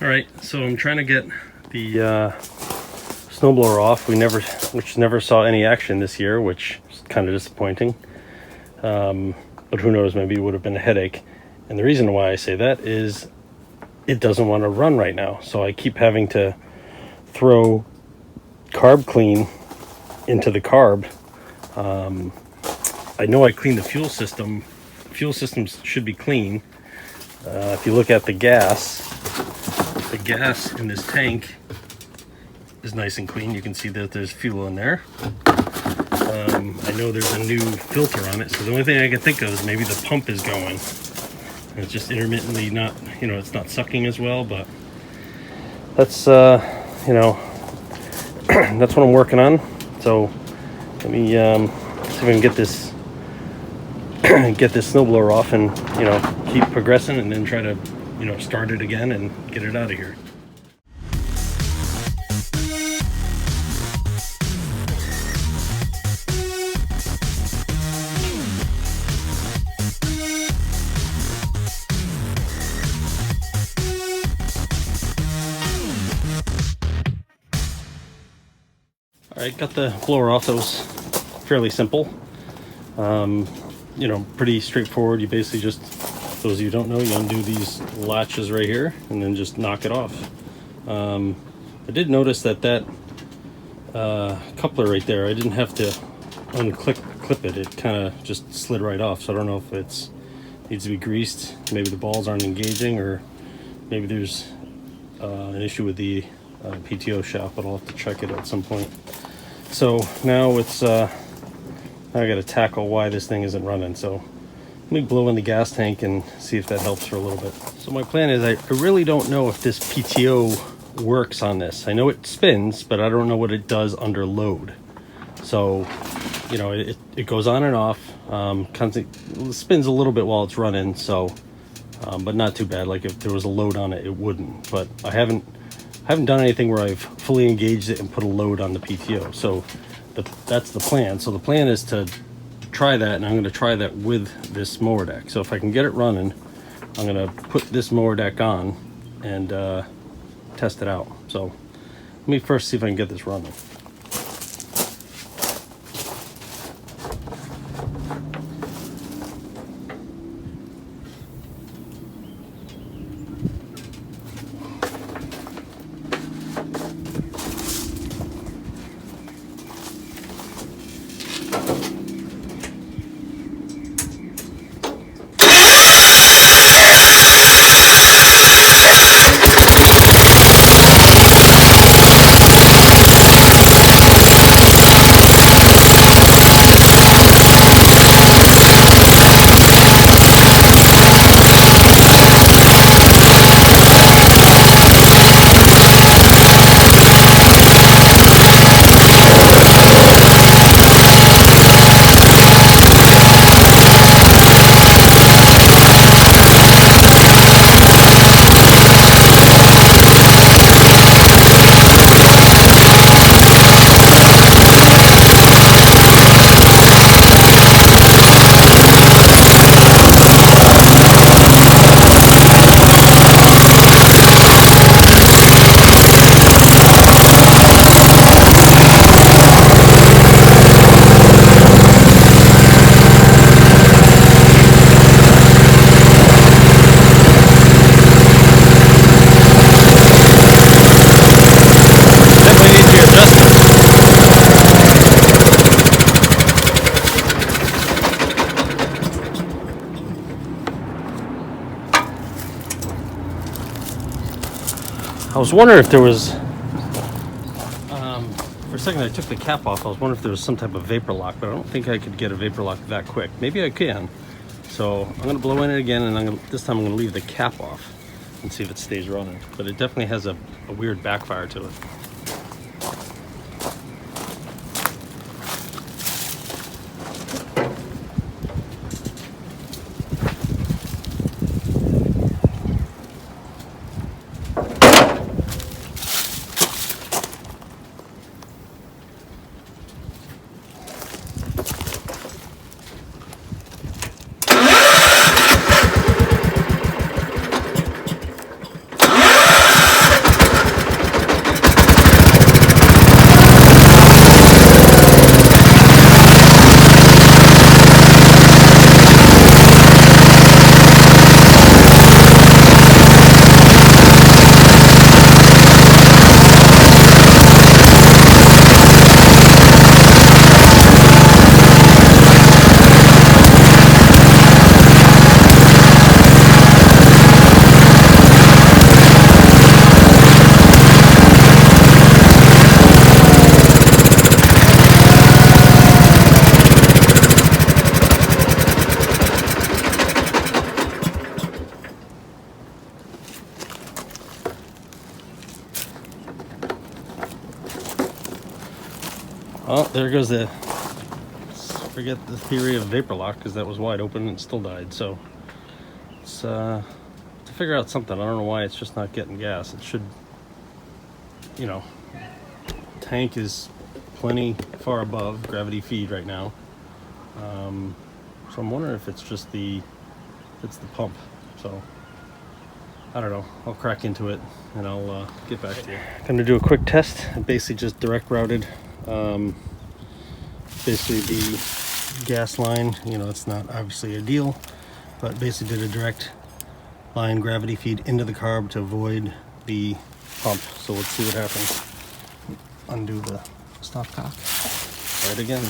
All right, so I'm trying to get the snowblower off. Which never saw any action this year, which is kind of disappointing. But who knows, maybe it would have been a headache. And the reason why I say that is it doesn't want to run right now. So I keep having to throw carb clean into the carb. I know I cleaned the fuel system. Fuel systems should be clean. If you look at the gas in this tank is nice and clean. You can see that there's fuel in there. I know there's a new filter on it, so the only thing I can think of is maybe the pump is going. And it's just intermittently not, it's not sucking as well, but that's, that's what I'm working on. So let me see if I can get this snowblower off and, keep progressing, and then try to, start it again and get it out of here. All right, got the blower off. That was fairly simple. Pretty straightforward. You basically just, those of you who don't know, you undo these latches right here and then just knock it off. I did notice that coupler right there, I didn't have to clip it. It kind of just slid right off. So I don't know if it needs to be greased. Maybe the balls aren't engaging, or maybe there's an issue with the PTO shaft, but I'll have to check it at some point. So now now I got to tackle why this thing isn't running. So let me blow in the gas tank and see if that helps for a little bit. So my plan is I really don't know if this PTO works on this. I know it spins, but I don't know what it does under load. So, it goes on and off. It spins a little bit while it's running, so, but not too bad. Like if there was a load on it, it wouldn't. But I haven't done anything where I've fully engaged it and put a load on the PTO. So that's the plan. So the plan is to try that, and I'm going to try that with this mower deck. So if I can get it running, I'm going to put this mower deck on and test it out. So let me first see if I can get this running. I was wondering if there was, for a second I took the cap off, I was wondering if there was some type of vapor lock, but I don't think I could get a vapor lock that quick. Maybe I can. So I'm going to blow in it again, and this time I'm going to leave the cap off and see if it stays running. But it definitely has a weird backfire to it. there goes the, forget the theory of vapor lock, because that was wide open and still died. So it's to figure out something. I don't know why it's just not getting gas. It should, you know, tank is plenty far above gravity feed right now. So I'm wondering if it's just the pump. So I don't know. I'll crack into it and I'll get back to you. I'm gonna do a quick test. I basically just direct routed basically the gas line. You know, it's not obviously ideal, but basically did a direct line gravity feed into the carb to avoid the pump. So let's see what happens. Undo the stopcock. Try it again.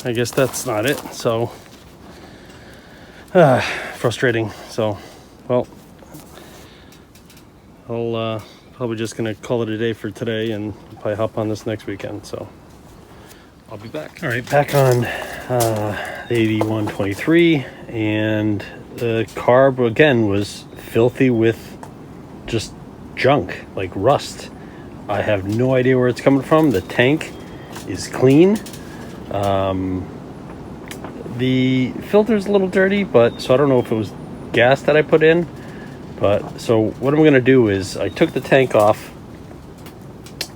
I guess that's not it. So frustrating. So, well, I'll probably just gonna call it a day for today and probably hop on this next weekend. So I'll be back. All right, back on the 8123, and the carb again was filthy with just junk, like rust. I have no idea where it's coming from. The tank is clean. The filter's a little dirty, but so I don't know if it was gas that I put in. But so what I'm going to do is I took the tank off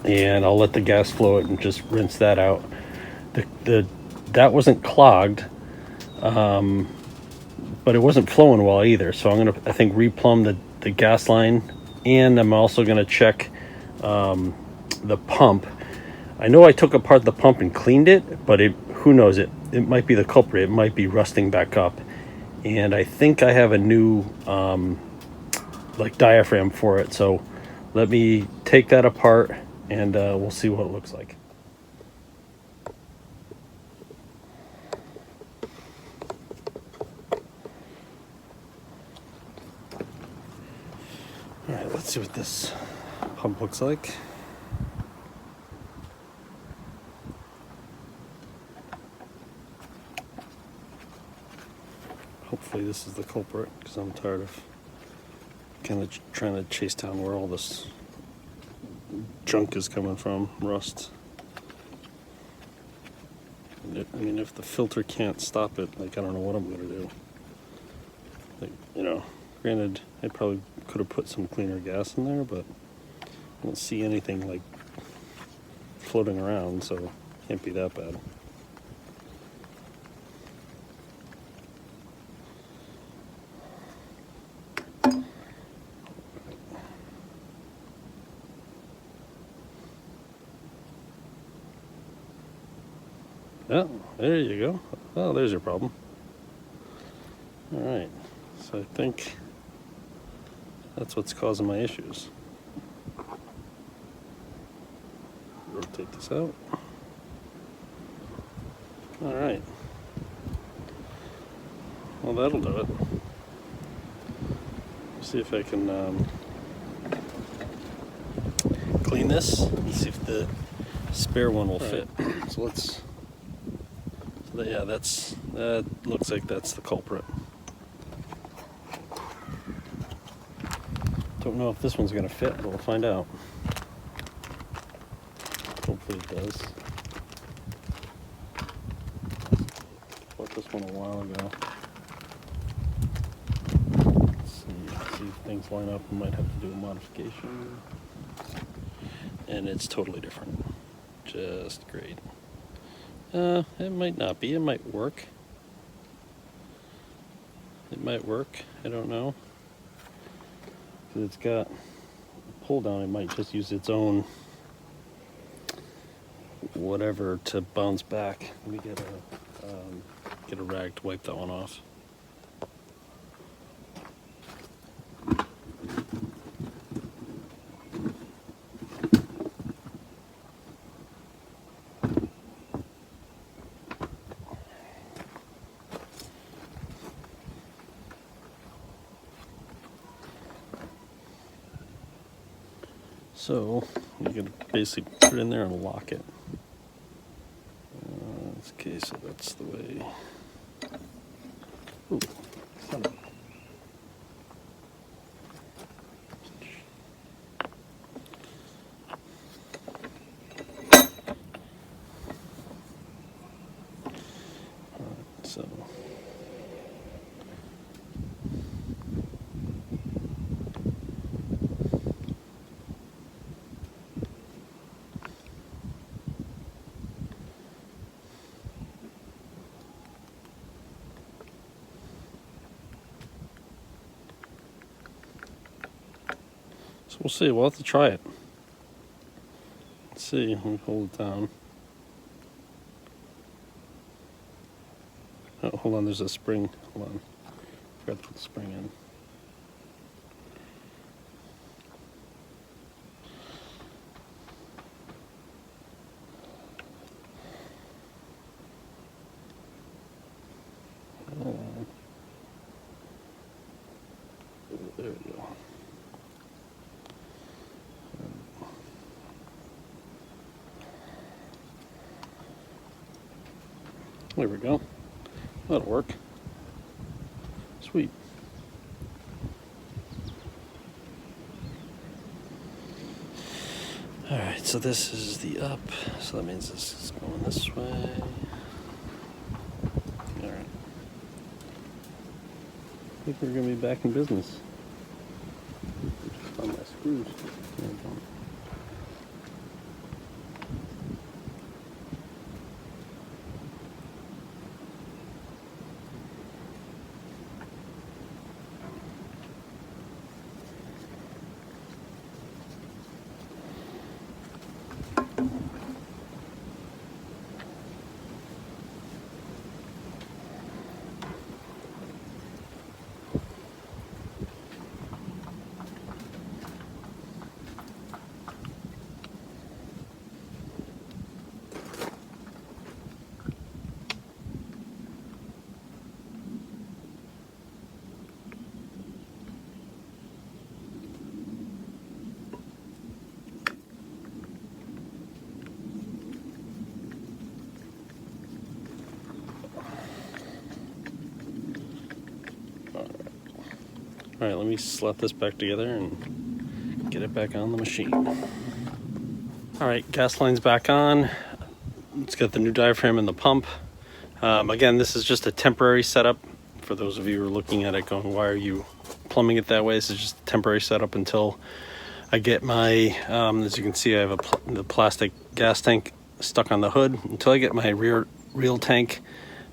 and I'll let the gas flow it and just rinse that out. That wasn't clogged, but it wasn't flowing well either. So I'm going to, I think, replumb the gas line, and I'm also going to check the pump. I know I took apart the pump and cleaned it, but who knows, it might be the culprit. It might be rusting back up. And I think I have a new like diaphragm for it. So let me take that apart and we'll see what it looks like. All right, let's see what this pump looks like. Hopefully this is the culprit, because I'm tired of kind of trying to chase down where all this junk is coming from, rust. I mean, if the filter can't stop it, like, I don't know what I'm going to do. Like, you know, granted, I probably could have put some cleaner gas in there, but I don't see anything, like, floating around, so it can't be that bad. Oh, there you go. Oh, there's your problem. All right, so I think that's what's causing my issues. Rotate this out. All right. Well, that'll do it. See if I can clean this and see if the spare one will fit. So let's. So yeah, that looks like that's the culprit. Don't know if this one's gonna fit, but we'll find out. Hopefully it does. Bought this one a while ago. Let's see if things line up. We might have to do a modification. And it's totally different. Just great. It might not be. It might work. It might work. I don't know. Because it's got a pull down. It might just use its own whatever to bounce back. Let me get a rag to wipe that one off. So you can basically put it in there and lock it. Okay, so that's the way. Ooh, son of a- So we'll see. We'll have to try it. Let's see. Let me hold it down. Oh, hold on. There's a spring. Hold on. Forgot to put the spring in. There we go. There we go. That'll work. Sweet. Alright, so this is the up. So that means this is going this way. Alright. I think we're going to be back in business. Just found my screws. All right, let me slap this back together and get it back on the machine. All right, gas line's back on. It's got the new diaphragm and the pump. Again, this is just a temporary setup. For those of you who are looking at it going, why are you plumbing it that way? This is just a temporary setup until I get my, as you can see, I have the plastic gas tank stuck on the hood. Until I get my real tank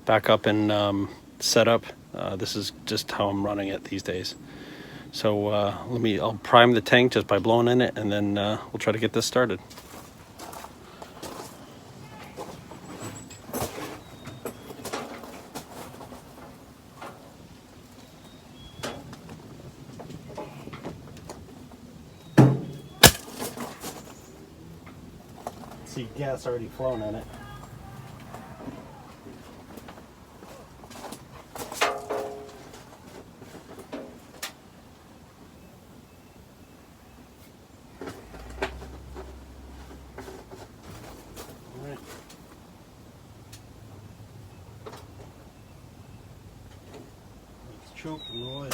back up and set up, this is just how I'm running it these days. So I'll prime the tank just by blowing in it, and then we'll try to get this started. see gas already flowing in it. Alright. Let's choke in the oil.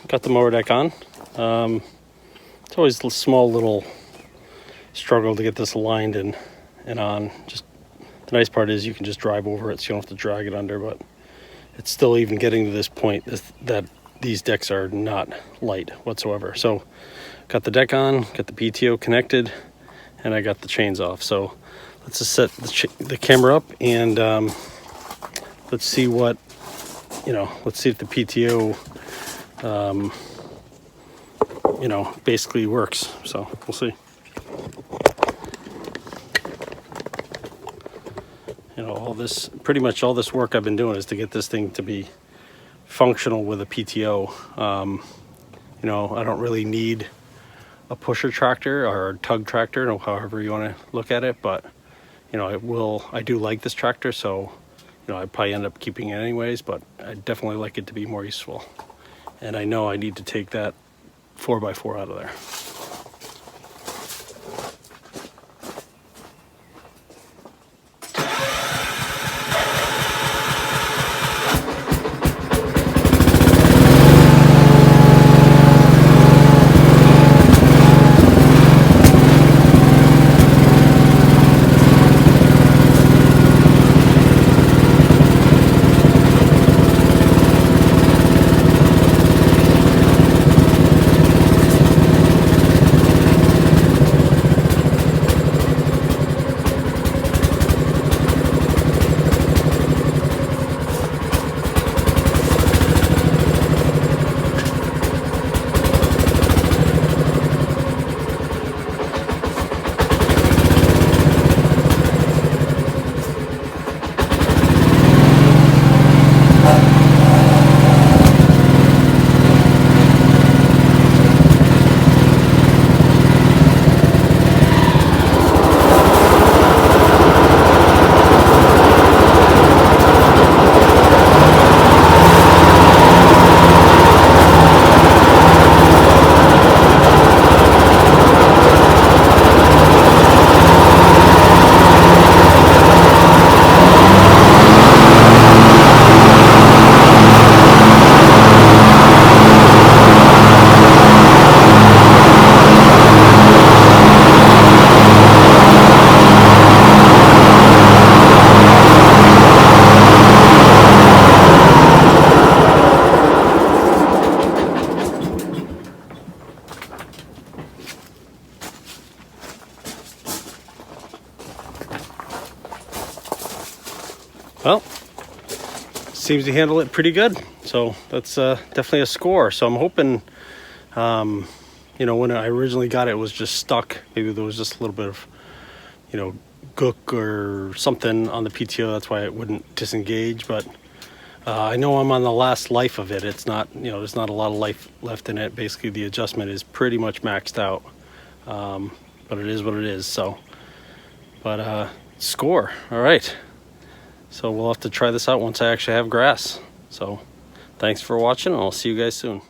Got the mower deck on. It's always a small little struggle to get this aligned and on. Just the nice part is you can just drive over it, so you don't have to drag it under, but it's still even getting to this point that these decks are not light whatsoever. So got the deck on, got the PTO connected, and I got the chains off. So let's just set the camera up and let's see what, let's see if the PTO basically works. So we'll see. Pretty much all this work I've been doing is to get this thing to be functional with a PTO. I don't really need a pusher tractor or a tug tractor, or however you want to look at it, but I do like this tractor, so I'd probably end up keeping it anyways, but I definitely like it to be more useful. And I know I need to take that 4x4 out of there. Well, seems to handle it pretty good. So that's definitely a score. So I'm hoping, you know, when I originally got it, it was just stuck. Maybe there was just a little bit of, you know, gook or something on the PTO. That's why it wouldn't disengage. But I know I'm on the last life of it. It's not, you know, there's not a lot of life left in it. Basically, the adjustment is pretty much maxed out. But it is what it is. So, but score. All right. So we'll have to try this out once I actually have grass. So thanks for watching, and I'll see you guys soon.